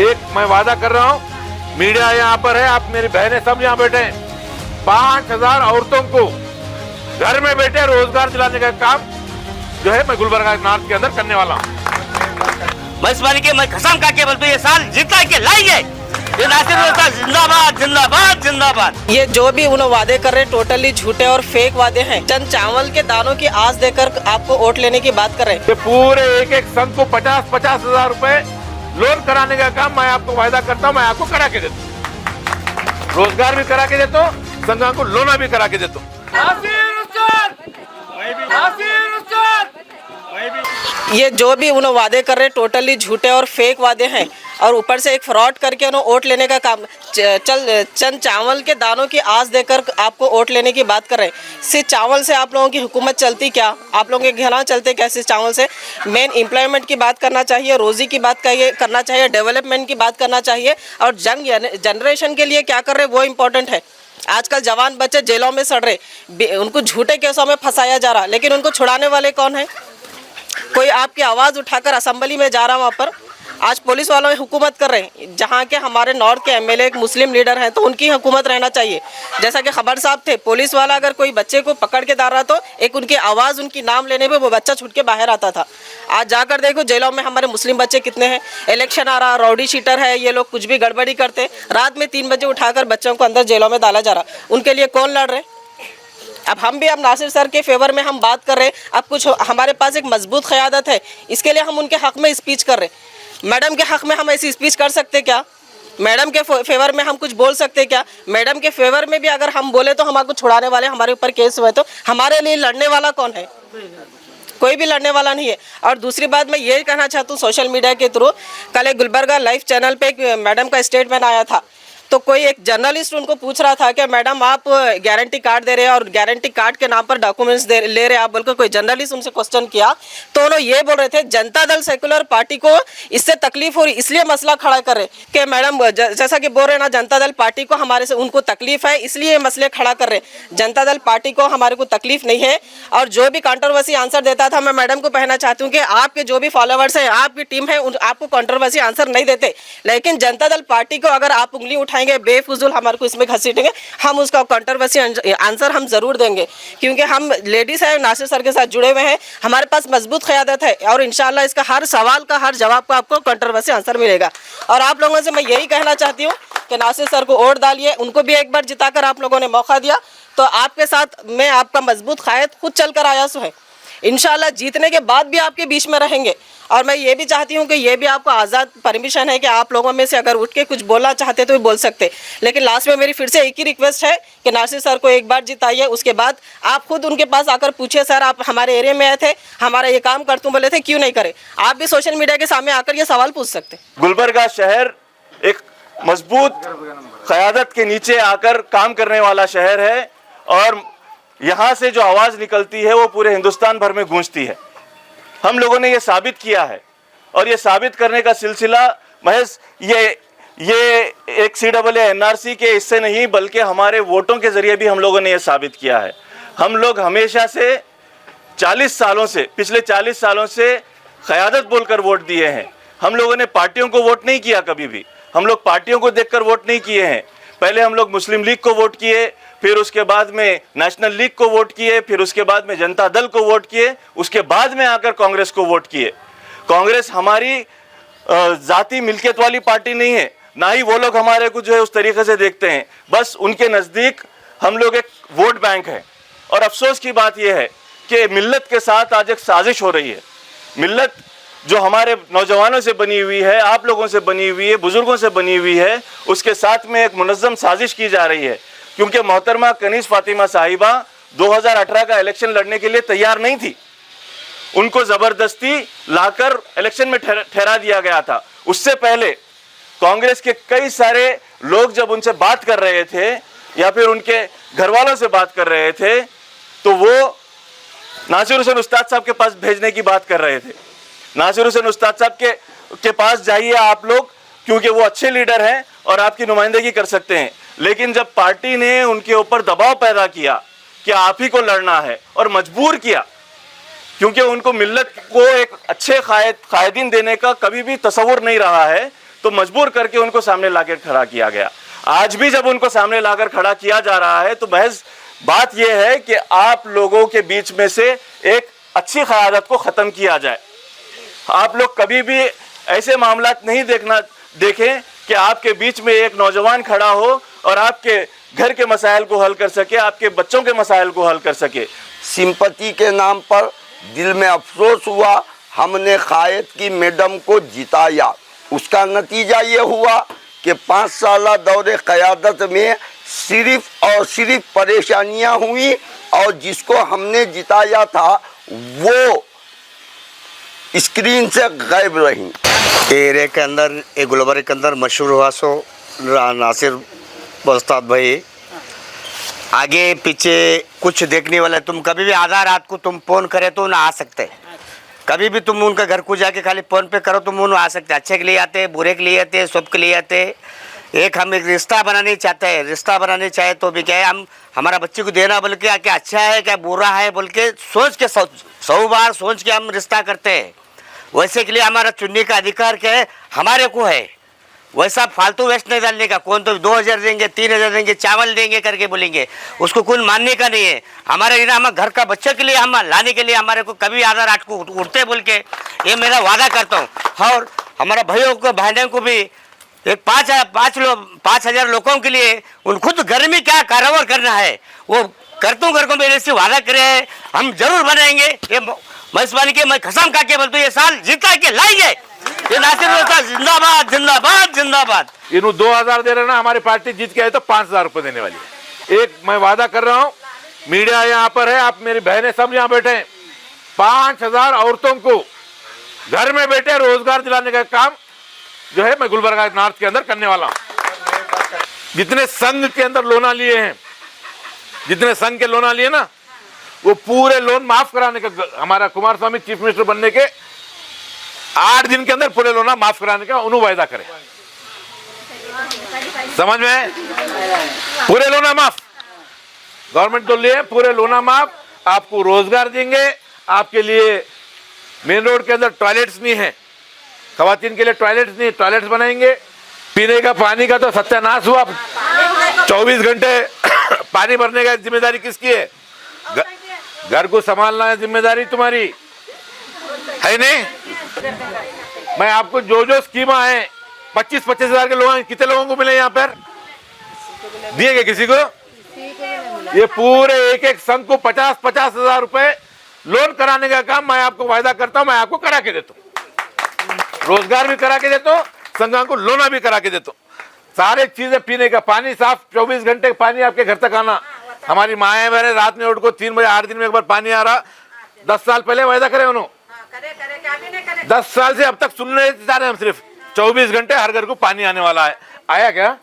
एक मैं वादा कर रहा हूँ, मीडिया यहाँ पर है, आप मेरी बहनें सब यहाँ बैठे हैं, 5000 औरतों को घर में बैठे रोजगार दिलाने का काम जो है मैं गुलबर्गा नॉर्थ के अंदर करने वाला हूँ। बस मानी के मैं कसम खा के बोलते ये साल जिता के लाएंगे। ये नासिर जिंदाबाद जिंदाबाद जिंदाबाद। ये जो भी उन्हें वादे कर रहे हैं टोटली झूठे और फेक वादे हैं। चंद चावल के दानों की आस देकर आपको वोट लेने की बात कर रहे हैं। पूरे एक संघ को 50-50 हजार रुपए लोन कराने का काम मैं आपको वायदा करता हूँ, मैं आपको करा के देता हूँ, रोजगार भी करा के देता हूँ, संघ को लोना भी करा के देता हूँ। ये जो भी उन्हें वादे कर रहे हैं टोटली झूठे और फेक वादे हैं और ऊपर से एक फ्रॉड करके उन्हें वोट लेने का काम चंद चावल के दानों की आस देकर आपको वोट लेने की बात कर रहे हैं। सिर्फ चावल से आप लोगों की हुकूमत चलती क्या? आप लोगों के घर चलते कैसे चावल से? मेन एम्प्लॉयमेंट की बात करना चाहिए, रोज़ी की बात करना चाहिए, डेवलपमेंट की बात करना चाहिए और जनरेशन के लिए क्या कर रहे हैं वो इम्पोर्टेंट है। आजकल जवान बच्चे जेलों में सड़ रहे, उनको झूठे केसों में फंसाया जा रहा, लेकिन उनको छुड़ाने वाले कौन है? कोई आपकी आवाज़ उठाकर असेंबली में जा रहा वहाँ पर आज पुलिस वालों हुकूमत कर रहे हैं। जहाँ के हमारे नॉर्थ के एमएलए एक मुस्लिम लीडर हैं तो उनकी हुकूमत रहना चाहिए। जैसा कि खबर साहब थे, पुलिस वाला अगर कोई बच्चे को पकड़ के डाल रहा तो एक उनकी आवाज़ उनकी नाम लेने पे वो बच्चा छूट के बाहर आता था। आज जाकर देखो जेलों में हमारे मुस्लिम बच्चे कितने हैं। इलेक्शन आ रहा, राउडी शीटर है, ये लोग कुछ भी गड़बड़ी करते, रात में 3 बजे उठाकर बच्चों को अंदर जेलों में डाला जा रहा। उनके लिए कौन लड़ रहे? अब नासिर सर के फेवर में हम बात कर रहे हैं। अब कुछ हमारे पास एक मजबूत क़यादत है, इसके लिए हम उनके हक़ में स्पीच कर रहे हैं। मैडम के हक़ में हम ऐसी स्पीच कर सकते क्या? मैडम के फेवर में हम कुछ बोल सकते क्या? मैडम के फेवर में भी अगर हम बोले तो हमको छुड़ाने वाले, हमारे ऊपर केस हुए तो हमारे लिए लड़ने वाला कौन है? कोई भी लड़ने वाला नहीं है। और दूसरी बात मैं ये कहना चाहता हूँ सोशल मीडिया के थ्रू, कल एक गुलबर्गा लाइव चैनल पे एक मैडम का स्टेटमेंट आया था, तो कोई एक जर्नलिस्ट उनको पूछ रहा था कि मैडम आप गारंटी कार्ड दे रहे हैं और गारंटी कार्ड के नाम पर डॉक्यूमेंट्स ले रहे हैं आप, बोलकर कोई जर्नलिस्ट उनसे क्वेश्चन किया तो उन्होंने ये बोल रहे थे जनता दल सेकुलर पार्टी को इससे तकलीफ हो रही इसलिए मसला खड़ा कर रहे कि मैडम जैसा कि बोल रहे हैं ना, जनता दल पार्टी को हमारे से उनको तकलीफ है इसलिए मसले खड़ा कर रहे। जनता दल पार्टी को हमारे को तकलीफ नहीं है। और जो भी कंट्रोवर्सी आंसर देता था, मैं मैडम को कहना चाहती हूँ कि आपके जो भी फॉलोवर्स हैं, आपकी टीम है, आपको कंट्रोवर्सी आंसर नहीं देते, लेकिन जनता दल पार्टी को अगर आप उंगली उठाएंगे बेफुजूल हमारे को इसमें घसीटेंगे, हम उसका कंट्रोवर्सी आंसर हम जरूर देंगे, क्योंकि हम लेडीज हैं, नासिर सर के साथ जुड़े हुए हैं, हमारे पास मजबूत क़यादत है और इंशाल्लाह इसका हर सवाल का हर जवाब का आपको कंट्रोवर्सी आंसर मिलेगा। और आप लोगों से मैं यही कहना चाहती हूँ कि नासिर सर को वोट डालिए, उनको भी एक बार जिताकर आप लोगों ने मौका दिया तो आपके साथ मैं आपका मजबूत क़ायद खुद चल कर आया सो है। इंशाल्लाह जीतने के बाद भी आपके बीच में रहेंगे। और मैं ये भी चाहती हूँ कि ये भी आपको आज़ाद परमिशन है कि आप लोगों में से अगर उठ के कुछ बोलना चाहते तो भी बोल सकते, लेकिन लास्ट में मेरी फिर से एक ही रिक्वेस्ट है कि नासिर सर को एक बार जिताइए, उसके बाद आप खुद उनके पास आकर पूछिए सर आप हमारे एरिया में आए थे, हमारा ये काम कर तुम बोले थे, क्यों नहीं करे? आप भी सोशल मीडिया के सामने आकर ये सवाल पूछ सकते। गुलबर्गा शहर एक मजबूत क़यादत के नीचे आकर काम करने वाला शहर है और यहाँ से जो आवाज़ निकलती है वो पूरे हिंदुस्तान भर में गूंजती है। हम लोगों ने ये साबित किया है और ये साबित करने का सिलसिला महज ये एक CAA-NRC के हिस्से नहीं बल्कि हमारे वोटों के ज़रिए भी हम लोगों ने ये साबित किया है। हम लोग हमेशा से 40 सालों से, पिछले 40 सालों से क़यादत बोलकर वोट दिए हैं। हम लोगों ने पार्टियों को वोट नहीं किया कभी भी, हम लोग पार्टियों को देखकर वोट नहीं किए हैं। पहले हम लोग मुस्लिम लीग को वोट किए, फिर उसके बाद में नेशनल लीग को वोट किए, फिर उसके बाद में जनता दल को वोट किए, उसके बाद में आकर कांग्रेस को वोट किए। कांग्रेस हमारी जाति मिल्कियत वाली पार्टी नहीं है, ना ही वो लोग हमारे को जो है उस तरीके से देखते हैं। बस उनके नज़दीक हम लोग एक वोट बैंक है। और अफसोस की बात यह है कि मिल्लत के साथ आज एक साजिश हो रही है। मिल्लत जो हमारे नौजवानों से बनी हुई है, आप लोगों से बनी हुई है, बुजुर्गों से बनी हुई है, उसके साथ में एक मुनज़्ज़म साजिश की जा रही है। क्योंकि मोहतरमा कनीज़ फातिमा साहिबा 2018 का इलेक्शन लड़ने के लिए तैयार नहीं थी, उनको ज़बरदस्ती लाकर इलेक्शन में ठहरा दिया गया था। उससे पहले कांग्रेस के कई सारे लोग जब उनसे बात कर रहे थे या फिर उनके घर वालों से बात कर रहे थे तो वो नासिर हुसैन उस्ताद साहब के पास भेजने की बात कर रहे थे। नासिर हुसैन उस्ताद साहब के पास जाइए आप लोग, क्योंकि वो अच्छे लीडर हैं और आपकी नुमाइंदगी कर सकते हैं। लेकिन जब पार्टी ने उनके ऊपर दबाव पैदा किया कि आप ही को लड़ना है और मजबूर किया, क्योंकि उनको मिल्लत को एक अच्छे कायदीन देने का कभी भी तसव्वुर नहीं रहा है, तो मजबूर करके उनको सामने लाकर खड़ा किया गया। आज भी जब उनको सामने लाकर खड़ा किया जा रहा है तो महज बात यह है कि आप लोगों के बीच में से एक अच्छी क़यादत को ख़त्म किया जाए। आप लोग कभी भी ऐसे मामला नहीं देखें कि आपके बीच में एक नौजवान खड़ा हो और आपके घर के मसाइल को हल कर सके, आपके बच्चों के मसाइल को हल कर सके। सिंपैथी के नाम पर दिल में अफसोस हुआ, हमने कायद की मैडम को जिताया। उसका नतीजा ये हुआ कि 5 साल दौरे क़यादत में सिर्फ और सिर्फ परेशानियां हुई और जिसको हमने जिताया था वो स्क्रीन से गायब रही। एरिया के अंदर एक गुलबर्गा के अंदर मशहूर हुआ सो नासिर उस्ताद भाई, आगे पीछे कुछ देखने वाले, तुम कभी भी आधा रात को तुम फ़ोन करे तो ना आ सकते, कभी भी तुम उनका घर को जाके खाली फ़ोन पे करो तुम उन आ सकते। अच्छे के लिए आते, बुरे के लिए आते, सब के लिए आते। एक हम एक रिश्ता बनाने चाहते हैं, रिश्ता बनाने चाहे तो भी क्या है, हम हमारा बच्चे को देना बोल के क्या अच्छा है क्या बुरा है बोल के सोच के 100 बार सोच के हम रिश्ता करते हैं। वैसे के लिए हमारा चुनने का अधिकार क्या है, हमारे को है। वैसा फालतू वेस्ट नहीं डालने का। कौन तो 2000 देंगे, 3000 देंगे, चावल देंगे करके बोलेंगे, उसको कौन मानने का नहीं है। हमारे हम घर का बच्चे के लिए हम लाने के लिए हमारे को कभी आधा रात को उठते बोल के ये मेरा वादा करता हूँ। और हमारा भाइयों को बहनों को भी एक 5,000 लोगों के लिए उन खुद घर में क्या कारोबार करना है वो करतों घर को मेरे से वादा करे हैं, हम जरूर बनाएंगे। ये मेजबानी के मैं कसम खा के बोलता हूँ ये साल जीता के लाएंगे। ये नासिर उस्ताद जिंदाबाद जिंदाबाद जिंदाबाद। इन्हों 2000 दे रहे ना, हमारी पार्टी जीत के आए तो 5000 रुपये देने वाली है। एक मैं वादा कर रहा हूँ, मीडिया यहाँ पर है, आप मेरी बहनें सब यहाँ बैठे हैं, 5000 औरतों को घर में बैठे रोजगार दिलाने का काम जो है मैं गुलबर्गा नॉर्थ के अंदर करने वाला हूँ। जितने संघ के अंदर लोना लिए हैं, जितने संघ के लोना लिए ना, वो पूरे लोन माफ कराने का हमारा कुमार स्वामी चीफ मिनिस्टर बनने के 8 दिन के अंदर पूरे लोना माफ कराने का उन्होंने वायदा करे। समझ में? पूरे लोना माफ, गवर्नमेंट तो लिए पूरे लोना माफ, आपको रोजगार देंगे। आपके लिए मेन रोड के अंदर टॉयलेट्स नहीं है, खवातीन के लिए टॉयलेट्स नहीं, टॉयलेट्स बनाएंगे। पीने का पानी का तो सत्यानाश हुआ, 24 घंटे पानी भरने का जिम्मेदारी किसकी है? घर को संभालना है जिम्मेदारी तुम्हारी है नहीं। मैं आपको जो स्कीमा है 25-25 हजार के लोग कितने लोगों को मिले यहाँ पर दिए गए किसी को? ये पूरे एक संघ को 50-50 हजार रुपए लोन कराने का काम मैं आपको वायदा करता हूँ, मैं आपको करा के देता हूँ। रोजगार भी करा के देता हूँ, संघ को लोना भी करा के देता हूँ। सारे चीजें, पीने का पानी साफ, 24 घंटे पानी आपके घर तक आना। हमारी माएँ बहने रात में उठ को 3 बजे 8 दिन में एक बार पानी आ रहा। 10 साल पहले वायदा करे उन्होंने, 10 साल से अब तक सुनने जा रहे हैं हम सिर्फ 24 घंटे हर घर को पानी आने वाला है। आया क्या?